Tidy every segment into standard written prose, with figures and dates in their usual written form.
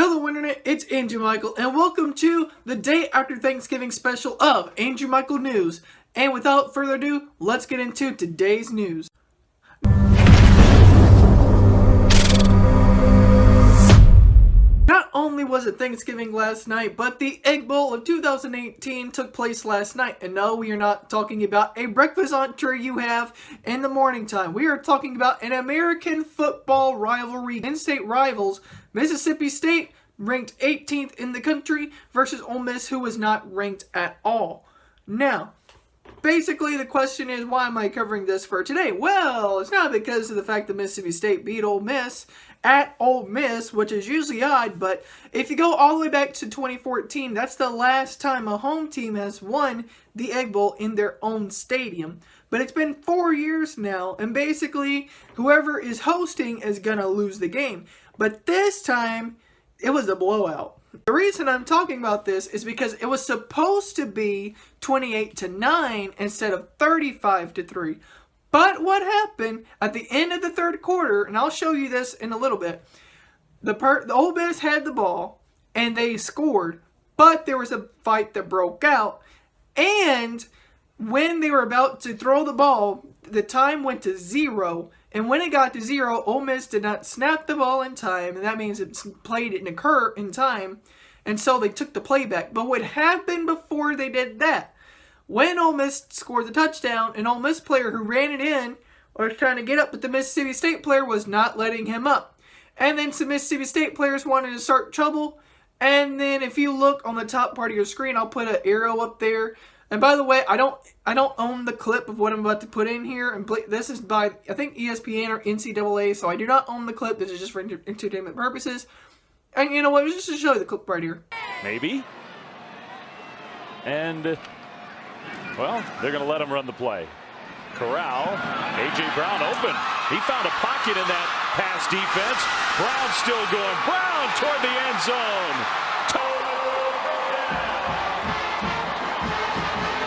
Hello Internet, it's Andrew Michael, and welcome to the day after Thanksgiving special of Andrew Michael News. And without further ado, let's get into today's news. Not only was it Thanksgiving last night, but the Egg Bowl of 2018 took place last night. And no, we are not talking about a breakfast entree you have in the morning time. We are talking about an American football rivalry. In-state rivals, Mississippi State, ranked 18th in the country, versus Ole Miss, who was not ranked at all. Now, basically the question is, why am I covering this for today? Well, it's not because of the fact that Mississippi State beat Ole Miss at Ole Miss, which is usually odd, but if you go all the way back to 2014, that's the last time a home team has won the Egg Bowl in their own stadium. But it's been 4 years now, and basically whoever is hosting is going to lose the game. But this time, it was a blowout. The reason I'm talking about this is because it was supposed to be 28-9 instead of 35-3. But what happened at the end of the third quarter, and I'll show you this in a little bit, the Ole Miss had the ball, and they scored, but there was a fight that broke out, and when they were about to throw the ball, the time went to 0, and when it got to 0, Ole Miss did not snap the ball in time, and that means it played it in time, and so they took the play back. But what happened before they did that? When Ole Miss scored the touchdown, an Ole Miss player who ran it in was trying to get up, but the Mississippi State player was not letting him up. And then some Mississippi State players wanted to start trouble. And then if you look on the top part of your screen, I'll put an arrow up there. And by the way, I don't own the clip of what I'm about to put in here. And this is by, I think, ESPN or NCAA, so I do not own the clip. This is just for entertainment purposes. And you know what? Just to show you the clip right here. Maybe. And well, they're going to let him run the play. Corral, A.J. Brown open. He found a pocket in that pass defense. Brown still going. Brown toward the end zone.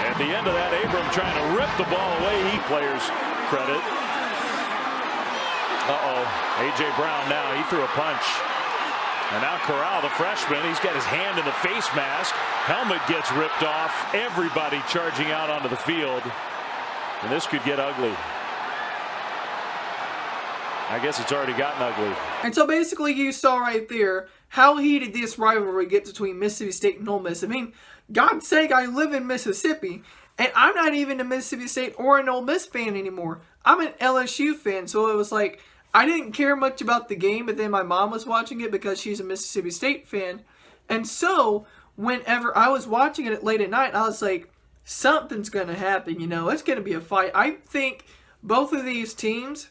At the end of that, Abram trying to rip the ball away. He players credit. A.J. Brown now. He threw a punch. And now Corral, the freshman, he's got his hand in the face mask. Helmet gets ripped off. Everybody charging out onto the field. And this could get ugly. I guess it's already gotten ugly. And so basically you saw right there how heated this rivalry gets between Mississippi State and Ole Miss. I mean, God's sake, I live in Mississippi, and I'm not even a Mississippi State or an Ole Miss fan anymore. I'm an LSU fan, so it was like, I didn't care much about the game, but then my mom was watching it because she's a Mississippi State fan. And so, whenever I was watching it late at night, I was like, something's going to happen, you know. It's going to be a fight. I think both of these teams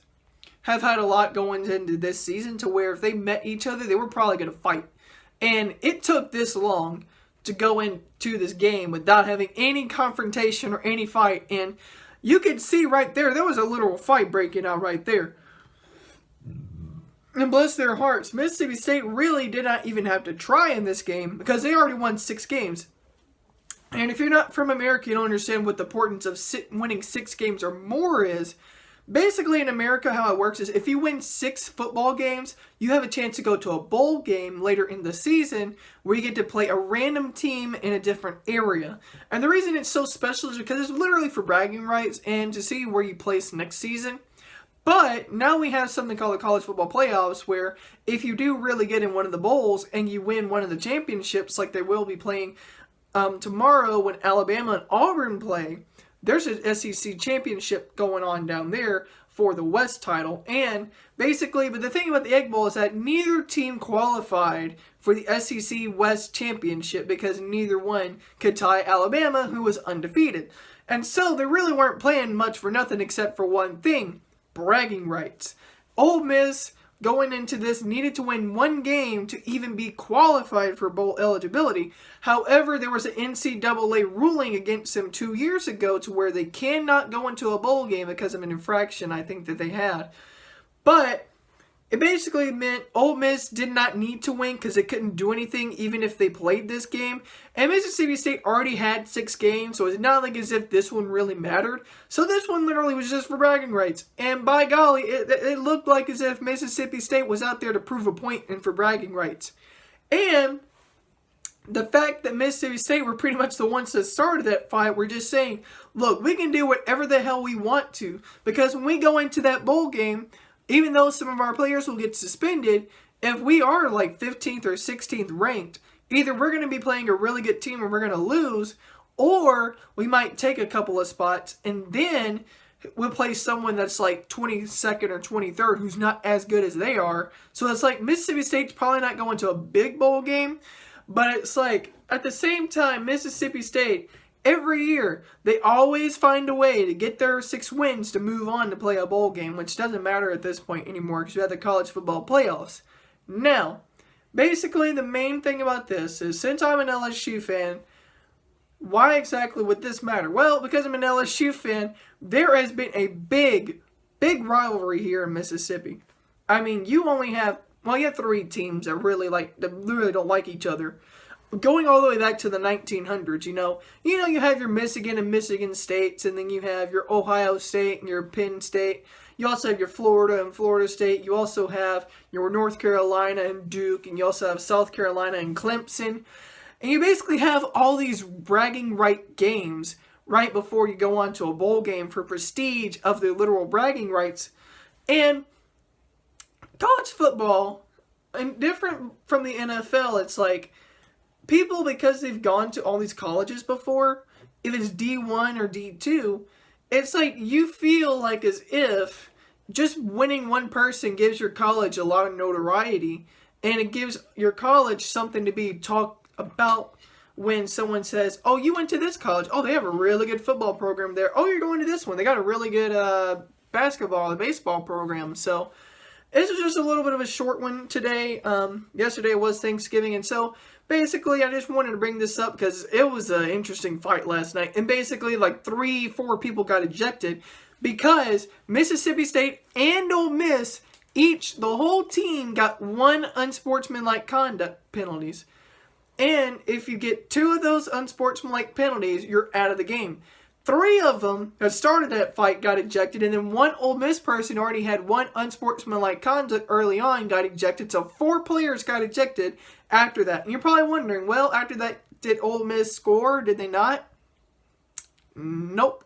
have had a lot going into this season to where if they met each other, they were probably going to fight. And it took this long to go into this game without having any confrontation or any fight. And you could see right there was a literal fight breaking out right there. And bless their hearts, Mississippi State really did not even have to try in this game because they already won 6 games. And if you're not from America, you don't understand what the importance of winning 6 games or more is. Basically in America, how it works is if you win 6 football games, you have a chance to go to a bowl game later in the season where you get to play a random team in a different area. And the reason it's so special is because it's literally for bragging rights and to see where you place next season. But now we have something called the college football playoffs where if you do really get in one of the bowls and you win one of the championships like they will be playing tomorrow when Alabama and Auburn play, there's an SEC championship going on down there for the West title. And basically, but the thing about the Egg Bowl is that neither team qualified for the SEC West championship because neither one could tie Alabama, who was undefeated. And so they really weren't playing much for nothing except for one thing. Bragging rights. Ole Miss, going into this, needed to win 1 game to even be qualified for bowl eligibility. However, there was an NCAA ruling against them 2 years ago to where they cannot go into a bowl game because of an infraction I think that they had. But it basically meant Ole Miss did not need to win because they couldn't do anything even if they played this game. And Mississippi State already had 6 games, so it's not like as if this one really mattered. So this one literally was just for bragging rights. And by golly, it looked like as if Mississippi State was out there to prove a point and for bragging rights. And the fact that Mississippi State were pretty much the ones that started that fight, we're just saying, look, we can do whatever the hell we want to. Because when we go into that bowl game, even though some of our players will get suspended, if we are like 15th or 16th ranked, either we're going to be playing a really good team and we're going to lose, or we might take a couple of spots and then we'll play someone that's like 22nd or 23rd who's not as good as they are. So it's like Mississippi State's probably not going to a big bowl game. But it's like, at the same time, Mississippi State, every year, they always find a way to get their 6 wins to move on to play a bowl game, which doesn't matter at this point anymore because we have the college football playoffs. Now, basically the main thing about this is, since I'm an LSU fan, why exactly would this matter? Well, because I'm an LSU fan, there has been a big rivalry here in Mississippi. I mean, you have 3 teams that really don't like each other. Going all the way back to the 1900s, you have your Michigan and Michigan States, and then you have your Ohio State and your Penn State. You also have your Florida and Florida State. You also have your North Carolina and Duke, and you also have South Carolina and Clemson. And you basically have all these bragging right games right before you go on to a bowl game for prestige of the literal bragging rights. And college football, and different from the NFL, it's like people, because they've gone to all these colleges before, if it's D1 or D2, it's like you feel like as if just winning one person gives your college a lot of notoriety, and it gives your college something to be talked about when someone says, oh, you went to this college. Oh, they have a really good football program there. Oh, you're going to this one. They got a really good basketball and baseball program. So this is just a little bit of a short one today. Yesterday was Thanksgiving, and so basically I just wanted to bring this up because it was an interesting fight last night. And basically like 3-4 people got ejected because Mississippi State and Ole Miss, the whole team got 1 unsportsmanlike conduct penalties. And if you get 2 of those unsportsmanlike penalties, you're out of the game. 3 of them that started that fight got ejected, and then 1 Ole Miss person already had 1 unsportsmanlike conduct early on, got ejected. So 4 players got ejected after that. And you're probably wondering, well, after that, did Ole Miss score? Did they not? Nope.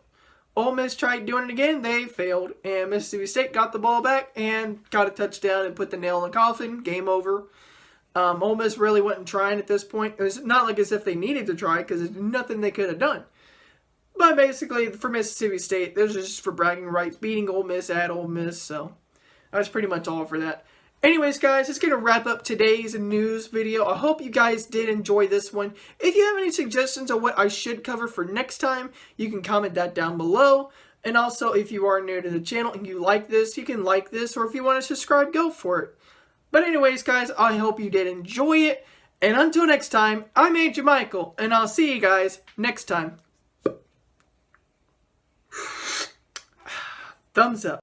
Ole Miss tried doing it again. They failed. And Mississippi State got the ball back and got a touchdown and put the nail in the coffin. Game over. Ole Miss really wasn't trying at this point. It was not like as if they needed to try because there's nothing they could have done. But basically, for Mississippi State, this is just for bragging rights, beating Ole Miss at Ole Miss. So that's pretty much all for that. Anyways, guys, that's going to wrap up today's news video. I hope you guys did enjoy this one. If you have any suggestions on what I should cover for next time, you can comment that down below. And also, if you are new to the channel and you like this, you can like this. Or if you want to subscribe, go for it. But anyways, guys, I hope you did enjoy it. And until next time, I'm Agent Michael, and I'll see you guys next time. Thumbs up.